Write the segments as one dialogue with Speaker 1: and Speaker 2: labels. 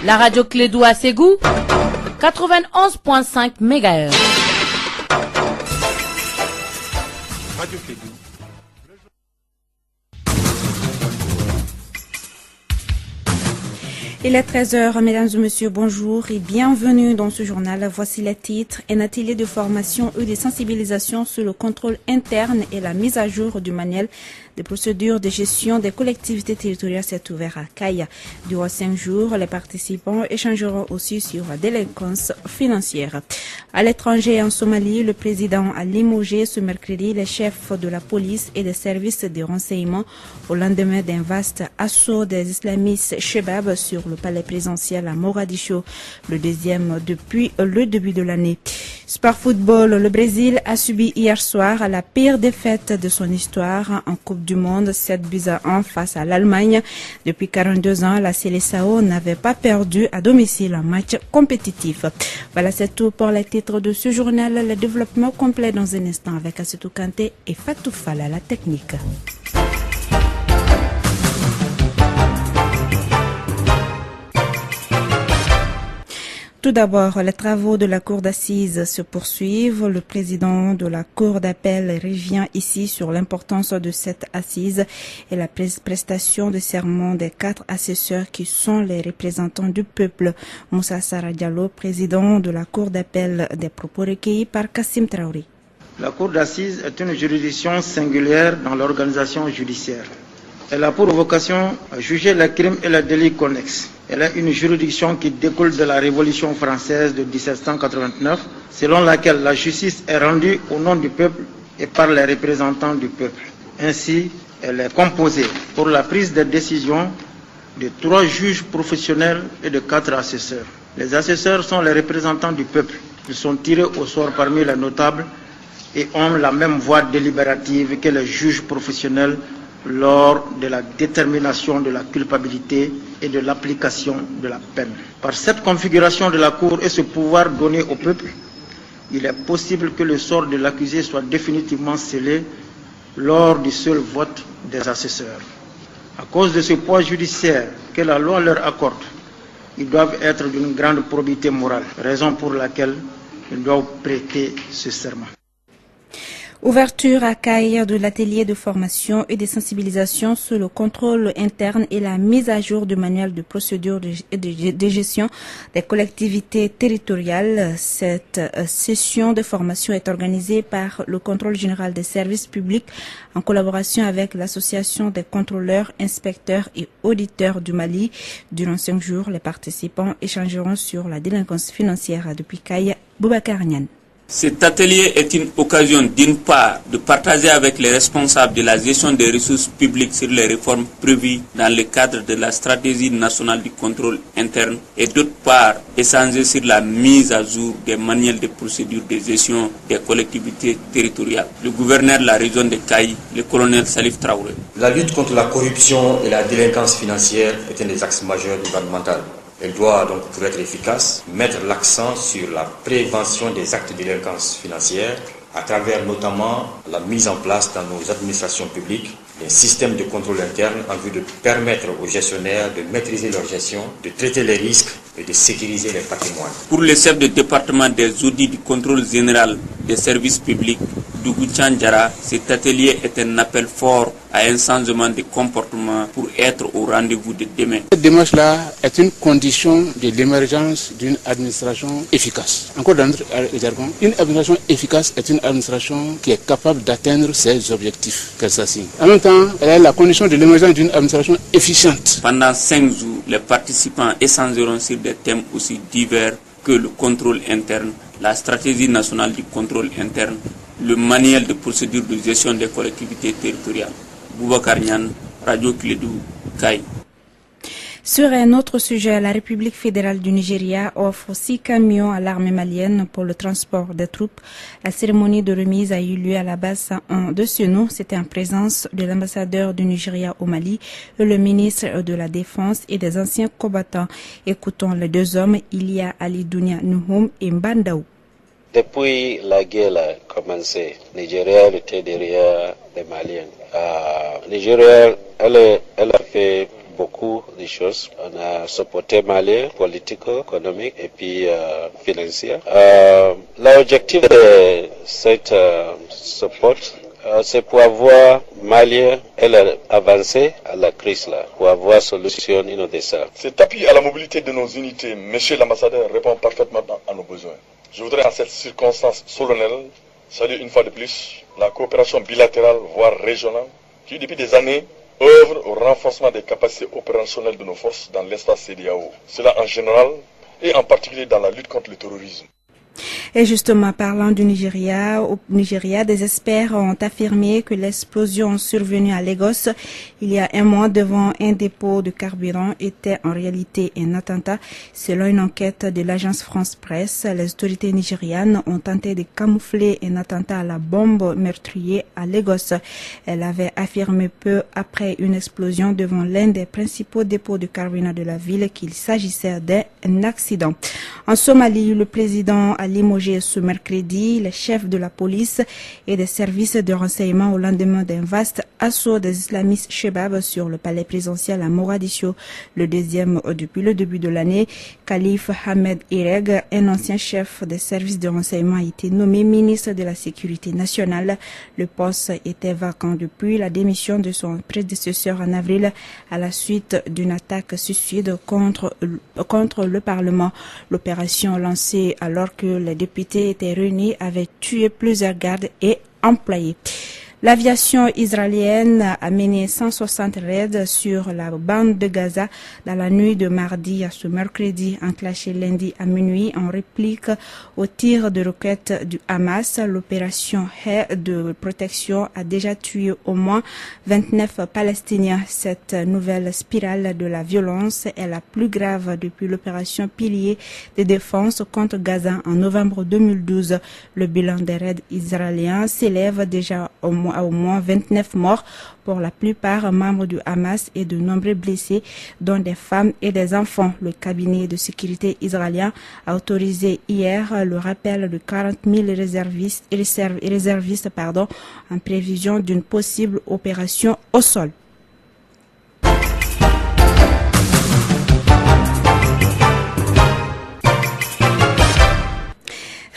Speaker 1: La radio Clédou à Ségou, 91.5 MHz.
Speaker 2: Radio Clédou.
Speaker 3: Il est 13h, mesdames et messieurs, bonjour et bienvenue dans ce journal. Voici les titres. Un atelier de formation et de sensibilisation sur le contrôle interne et la mise à jour du manuel des procédures de gestion des collectivités territoriales s'est ouvert à Kaya. Durant 5 jours, les participants échangeront aussi sur la délinquance financière. À l'étranger, en Somalie, le président a limogé ce mercredi les chefs de la police et des services de renseignement au lendemain d'un vaste assaut des islamistes Shebab sur le palais présidentiel à Mogadiscio, le deuxième depuis le début de l'année. Sport football, le Brésil a subi hier soir la pire défaite de son histoire en Coupe du Monde, 7-1 face à l'Allemagne. Depuis 42 ans, la Seleção n'avait pas perdu à domicile un match compétitif. Voilà, c'est tout pour les titres de ce journal. Le développement complet dans un instant avec Assetou Kanté et Fatou Fall à la technique. Tout d'abord, les travaux de la Cour d'assises se poursuivent. Le président de la Cour d'appel revient ici sur l'importance de cette assise et la prestation de serment des 4 assesseurs qui sont les représentants du peuple. Moussa Sara Diallo, président de la Cour d'appel, des propos recueillis par Kassim Traoré.
Speaker 4: La Cour d'assises est une juridiction singulière dans l'organisation judiciaire. Elle a pour vocation à juger les crimes et les délits connexes. Elle est une juridiction qui découle de la Révolution française de 1789, selon laquelle la justice est rendue au nom du peuple et par les représentants du peuple. Ainsi, elle est composée pour la prise des décisions de 3 juges professionnels et de 4 assesseurs. Les assesseurs sont les représentants du peuple. Ils sont tirés au sort parmi les notables et ont la même voix délibérative que les juges professionnels lors de la détermination de la culpabilité et de l'application de la peine. Par cette configuration de la Cour et ce pouvoir donné au peuple, il est possible que le sort de l'accusé soit définitivement scellé lors du seul vote des assesseurs. À cause de ce poids judiciaire que la loi leur accorde, ils doivent être d'une grande probité morale, raison pour laquelle ils doivent prêter ce serment.
Speaker 3: Ouverture à Kaya de l'atelier de formation et de sensibilisation sur le contrôle interne et la mise à jour du manuel de procédure de gestion des collectivités territoriales. Cette session de formation est organisée par le contrôle général des services publics en collaboration avec l'association des contrôleurs, inspecteurs et auditeurs du Mali. Durant 5 jours, les participants échangeront sur la délinquance financière depuis Kaya. Boubacar Niane.
Speaker 5: Cet atelier est une occasion d'une part de partager avec les responsables de la gestion des ressources publiques sur les réformes prévues dans le cadre de la stratégie nationale du contrôle interne et d'autre part échanger sur la mise à jour des manuels de procédure de gestion des collectivités territoriales. Le gouverneur de la région de Kayi, le colonel Salif Traoré.
Speaker 6: La lutte contre la corruption et la délinquance financière est un des axes majeurs gouvernementaux. Elle doit donc, pour être efficace, mettre l'accent sur la prévention des actes de délinquance financière à travers notamment la mise en place dans nos administrations publiques d'un système de contrôle interne en vue de permettre aux gestionnaires de maîtriser leur gestion, de traiter les risques et de sécuriser les patrimoines.
Speaker 5: Pour le chef de département des audits du contrôle général des services publics, Dougou Tchandjara, cet atelier est un appel fort à un changement de comportement pour être au rendez-vous de demain.
Speaker 7: Cette démarche-là est une condition de l'émergence d'une administration efficace. Encore dans notre jargon, une administration efficace est une administration qui est capable d'atteindre ses objectifs qu'elle s'assigne. En même temps, elle est la condition de l'émergence d'une administration efficiente.
Speaker 5: Pendant 5 jours, les participants échangeront sur des thèmes aussi divers que le contrôle interne, la stratégie nationale du contrôle interne, le manuel de procédure de gestion des collectivités territoriales. Boubacar Niane, Radio Clédou, Kayi.
Speaker 3: Sur un autre sujet, la République fédérale du Nigeria offre 6 camions à l'armée malienne pour le transport des troupes. La cérémonie de remise a eu lieu à la base 101 de Siono. C'était en présence de l'ambassadeur du Nigeria au Mali, le ministre de la Défense et des anciens combattants. Écoutons les 2 hommes, Ilia Ali Dounia Nuhum et Mbandaou.
Speaker 8: Depuis la guerre a commencé, Nigeria était derrière les Maliens. Nigeria, elle a fait beaucoup de choses On a supporté Mali, politico-économique et puis financier. L'objectif de cette support, c'est pour avoir Mali avancer à la crise là, pour avoir solution de ça.
Speaker 2: Cet appui à la mobilité de nos unités, monsieur l'ambassadeur, répond parfaitement à nos besoins. Je voudrais en cette circonstance solennelle saluer une fois de plus la coopération bilatérale, voire régionale, qui depuis des années œuvre au renforcement des capacités opérationnelles de nos forces dans l'espace CEDEAO. Cela en général et en particulier dans la lutte contre le terrorisme.
Speaker 3: Et justement, parlant du Nigeria, au Nigeria, des experts ont affirmé que l'explosion survenue à Lagos il y a un mois devant un dépôt de carburant était en réalité un attentat. Selon une enquête de l'agence France Presse, les autorités nigérianes ont tenté de camoufler un attentat à la bombe meurtrier à Lagos. Elle avait affirmé peu après une explosion devant l'un des principaux dépôts de carburant de la ville qu'il s'agissait d'un accident. En Somalie, le président a limogé ce mercredi les chefs de la police et des services de renseignement au lendemain d'un vaste assaut des islamistes Shebab sur le palais présidentiel à Mogadiscio, le deuxième depuis le début de l'année. Khalif Ahmed Ireg, un ancien chef des services de renseignement, a été nommé ministre de la Sécurité nationale. Le poste était vacant depuis la démission de son prédécesseur en avril à la suite d'une attaque suicide contre le Parlement. L'opération lancée alors que les députés étaient réunis avait tué plusieurs gardes et employés. L'aviation israélienne a mené 160 raids sur la bande de Gaza dans la nuit de mardi à ce mercredi, enclenché lundi à minuit en réplique aux tirs de roquettes du Hamas. L'opération Haie de protection a déjà tué au moins 29 Palestiniens. Cette nouvelle spirale de la violence est la plus grave depuis l'opération Pilier de défense contre Gaza en novembre 2012. Le bilan des raids israéliens s'élève déjà au moins 29 morts, pour la plupart membres du Hamas, et de nombreux blessés, dont des femmes et des enfants. Le cabinet de sécurité israélien a autorisé hier le rappel de 40 000 réservistes en prévision d'une possible opération au sol.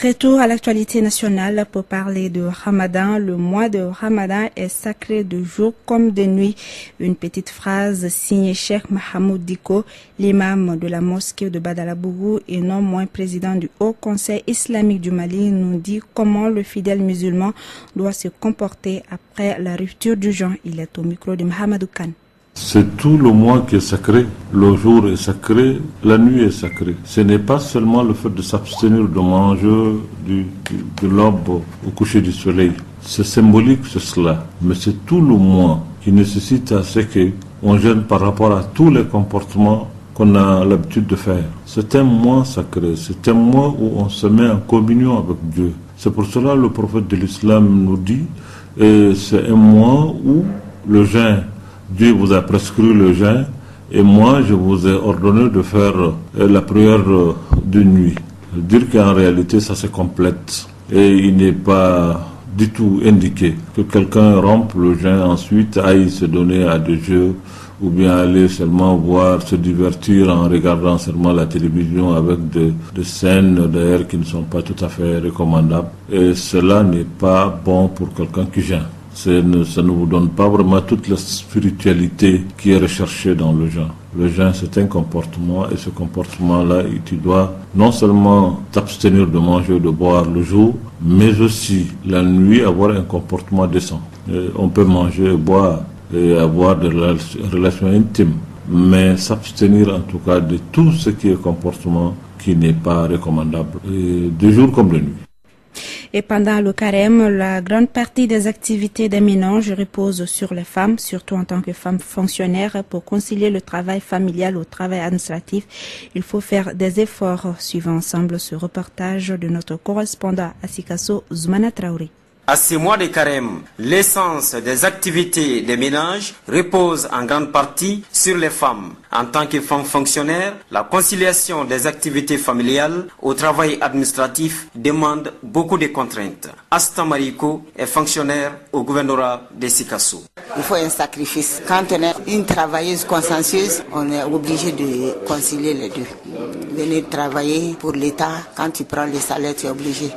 Speaker 3: Retour à l'actualité nationale pour parler de Ramadan. Le mois de Ramadan est sacré de jour comme de nuit. Une petite phrase signée Cheikh Mahamoud Diko, l'imam de la mosquée de Badalabougou et non moins président du Haut Conseil islamique du Mali, nous dit comment le fidèle musulman doit se comporter après la rupture du jeûne. Il est au micro de Mahamadou Khan.
Speaker 1: C'est tout le mois qui est sacré. Le jour est sacré, la nuit est sacrée. Ce n'est pas seulement le fait de s'abstenir de manger de l'aube au coucher du soleil. C'est symbolique, c'est cela. Mais c'est tout le mois qui nécessite à ce qu'on gêne par rapport à tous les comportements qu'on a l'habitude de faire. C'est un mois sacré. C'est un mois où on se met en communion avec Dieu. C'est pour cela que le prophète de l'islam nous dit, c'est un mois où le jeûne, Dieu vous a prescrit le jeûne et moi je vous ai ordonné de faire la prière de nuit. Dire qu'en réalité ça se complète et il n'est pas du tout indiqué que quelqu'un rompe le jeûne ensuite aille se donner à des jeux ou bien aller seulement voir, se divertir en regardant seulement la télévision avec des scènes d'ailleurs qui ne sont pas tout à fait recommandables. Et cela n'est pas bon pour quelqu'un qui jeûne. Ça ne vous donne pas vraiment toute la spiritualité qui est recherchée dans le jeûne. Le jeûne, c'est un comportement et ce comportement-là, tu dois non seulement t'abstenir de manger ou de boire le jour, mais aussi la nuit avoir un comportement décent. On peut manger, boire et avoir des relations intimes, mais s'abstenir en tout cas de tout ce qui est comportement qui n'est pas recommandable, de jour comme de nuit.
Speaker 3: Et pendant le carême, la grande partie des activités des ménages repose sur les femmes, surtout en tant que femmes fonctionnaires. Pour concilier le travail familial au travail administratif, il faut faire des efforts. Suivons ensemble ce reportage de notre correspondant à Sikasso, Zoumana Traoré.
Speaker 9: À ces mois de carême, l'essence des activités des ménages repose en grande partie sur les femmes. En tant que femme fonctionnaire, la conciliation des activités familiales au travail administratif demande beaucoup de contraintes. Asta Mariko est fonctionnaire au gouvernorat de Sikasso.
Speaker 10: Il faut un sacrifice. Quand on est une travailleuse consciencieuse, on est obligé de concilier les deux. Venir travailler pour l'État, quand tu prends le salaire, tu es obligé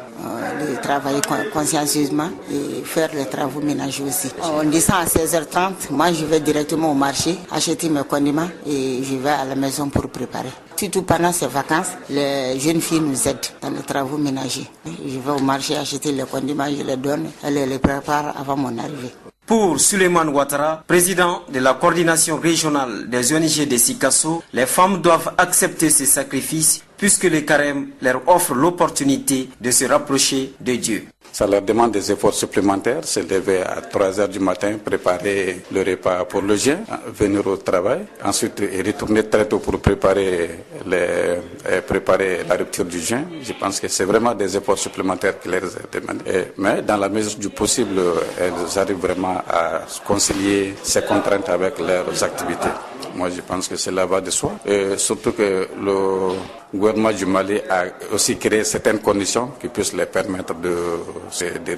Speaker 10: de travailler consciencieusement et faire les travaux ménagers aussi. On descend à 16h30, moi je vais directement au marché, acheter mes condiments et je vais à la maison pour préparer. Surtout pendant ces vacances, les jeunes filles nous aident dans les travaux ménagers. Je vais au marché acheter les condiments, je les donne, elles les préparent avant mon arrivée.
Speaker 9: Pour Suleiman Ouattara, président de la coordination régionale des ONG de Sikasso, les femmes doivent accepter ces sacrifices puisque le carême leur offre l'opportunité de se rapprocher de Dieu.
Speaker 11: Ça leur demande des efforts supplémentaires, se lever à 3h du matin, préparer le repas pour le jeûne, venir au travail, ensuite retourner très tôt pour préparer la rupture du jeûne. Je pense que c'est vraiment des efforts supplémentaires qui leur demandent. Mais dans la mesure du possible, elles arrivent vraiment à concilier ces contraintes avec leurs activités. Moi, je pense que cela va de soi. Et surtout que le gouvernement du Mali a aussi créé certaines conditions qui puissent les permettre de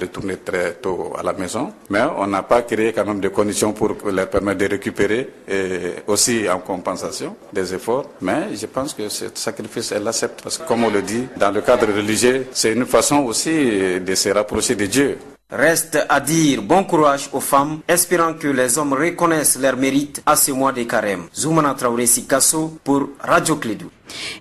Speaker 11: retourner très tôt à la maison. Mais on n'a pas créé quand même des conditions pour leur permettre de récupérer et aussi en compensation des efforts. Mais je pense que ce sacrifice, elle l'accepte. Parce que comme on le dit, dans le cadre religieux, c'est une façon aussi de se rapprocher de Dieu.
Speaker 9: Reste à dire bon courage aux femmes, espérant que les hommes reconnaissent leur mérite à ce mois de carême. Zoumana Traoré Sikasso pour Radio Clédou.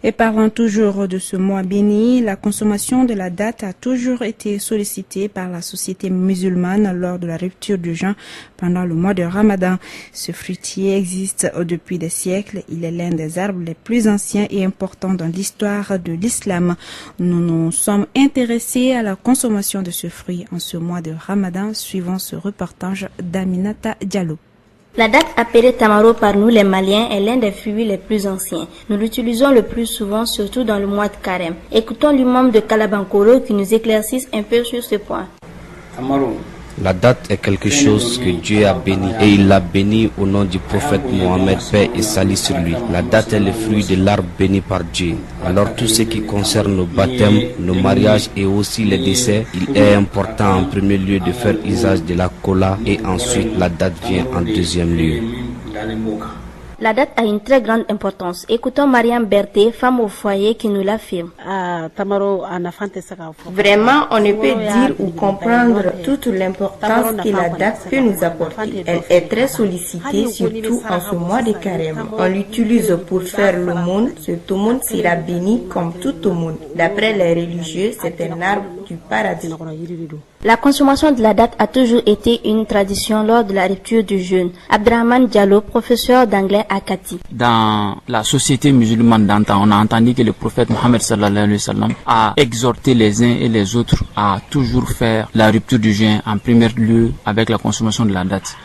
Speaker 3: Et parlant toujours de ce mois béni, la consommation de la date a toujours été sollicitée par la société musulmane lors de la rupture du jeûne pendant le mois de Ramadan. Ce fruitier existe depuis des siècles. Il est l'un des arbres les plus anciens et importants dans l'histoire de l'islam. Nous nous sommes intéressés à la consommation de ce fruit en ce mois de Ramadan, suivant ce reportage d'Aminata Diallo.
Speaker 12: La date appelée tamaro par nous les Maliens est l'un des fruits les plus anciens. Nous l'utilisons le plus souvent, surtout dans le mois de carême. Écoutons l'imam de Kalabankoro qui nous éclaircisse un peu sur ce point.
Speaker 13: La date est quelque chose que Dieu a béni et il l'a béni au nom du prophète Mohammed, paix et salut sur lui. La date est le fruit de l'arbre béni par Dieu. Alors tout ce qui concerne nos baptêmes, nos mariages et aussi les décès, il est important en premier lieu de faire usage de la cola et ensuite la date vient en deuxième lieu.
Speaker 12: La date a une très grande importance. Écoutons Mariam Berthe, femme au foyer, qui nous l'affirme.
Speaker 14: Vraiment, on ne peut dire ou comprendre toute l'importance que la date peut nous apporter. Elle est très sollicitée, surtout en ce mois de carême. On l'utilise pour faire l'aumône. Cet aumône sera béni comme tout aumône. D'après les religieux, c'est un arbre du paradis.
Speaker 12: La consommation de la date a toujours été une tradition lors de la rupture du jeûne. Abdrahman Diallo, professeur d'anglais à Kati.
Speaker 15: Dans la société musulmane d'antan, on a entendu que le prophète Mohammed sallallahu alayhi wa sallam a exhorté les uns et les autres à toujours faire la rupture du jeûne en premier lieu avec la consommation de la date.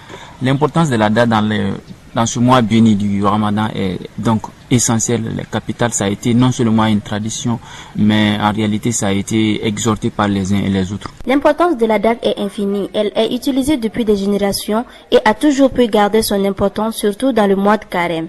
Speaker 15: L'importance de la date dans ce mois béni du Ramadan est donc essentielle. Le capital, ça a été non seulement une tradition, mais en réalité, ça a été exhorté par les uns et les autres.
Speaker 12: L'importance de la date est infinie. Elle est utilisée depuis des générations et a toujours pu garder son importance, surtout dans le mois de carême.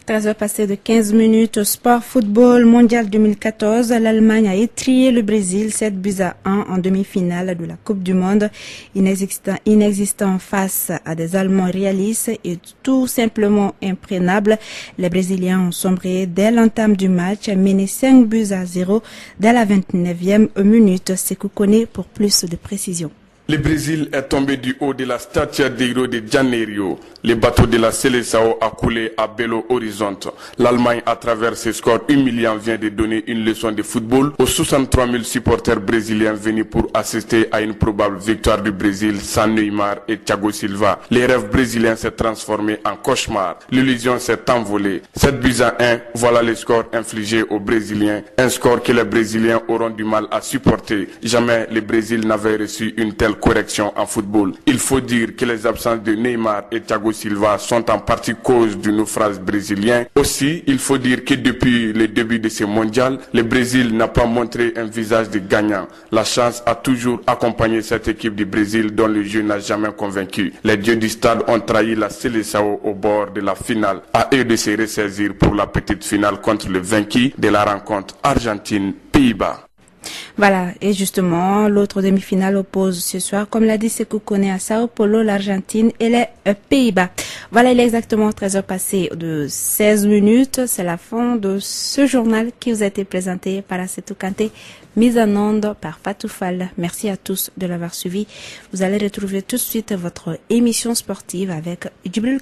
Speaker 3: 13h passées de 15 minutes au sport football mondial 2014. L'Allemagne a étrié le Brésil 7-1 en demi-finale de la Coupe du Monde. Inexistant face à des Allemands réalistes et tout simplement imprénables, les Brésiliens ont sombré dès l'entame du match, mené 5-0 dès la 29e minute. Sekou Kone pour plus de précision.
Speaker 16: Le Brésil est tombé du haut de la Statue de Rio de Janeiro. Le bateau de la Seleção a coulé à Belo Horizonte. L'Allemagne, à travers ses scores humiliants, vient de donner une leçon de football aux 63 000 supporters brésiliens venus pour assister à une probable victoire du Brésil sans Neymar et Thiago Silva. Les rêves brésiliens s'est transformé en cauchemar. L'illusion s'est envolée. 7-1, voilà le score infligé aux Brésiliens. Un score que les Brésiliens auront du mal à supporter. Jamais le Brésil n'avait reçu une telle telle correction en football. Il faut dire que les absences de Neymar et Thiago Silva sont en partie cause du naufrage brésilien. Aussi, il faut dire que depuis le début de ce mondial, le Brésil n'a pas montré un visage de gagnant. La chance a toujours accompagné cette équipe du Brésil dont le jeu n'a jamais convaincu. Les dieux du stade ont trahi la Seleção au bord de la finale. À eux de se ressaisir pour la petite finale contre le vaincu de la rencontre Argentine-Pays-Bas.
Speaker 3: Voilà, et justement, l'autre demi-finale oppose ce soir, comme l'a dit Sekou Kone, à Sao Paulo, l'Argentine et les Pays-Bas. Voilà, il est exactement 13h passé de 16 minutes. C'est la fin de ce journal qui vous a été présenté par Assetou Kanté, mise en onde par Fatou Fall. Merci à tous de l'avoir suivi. Vous allez retrouver tout de suite votre émission sportive avec Djibril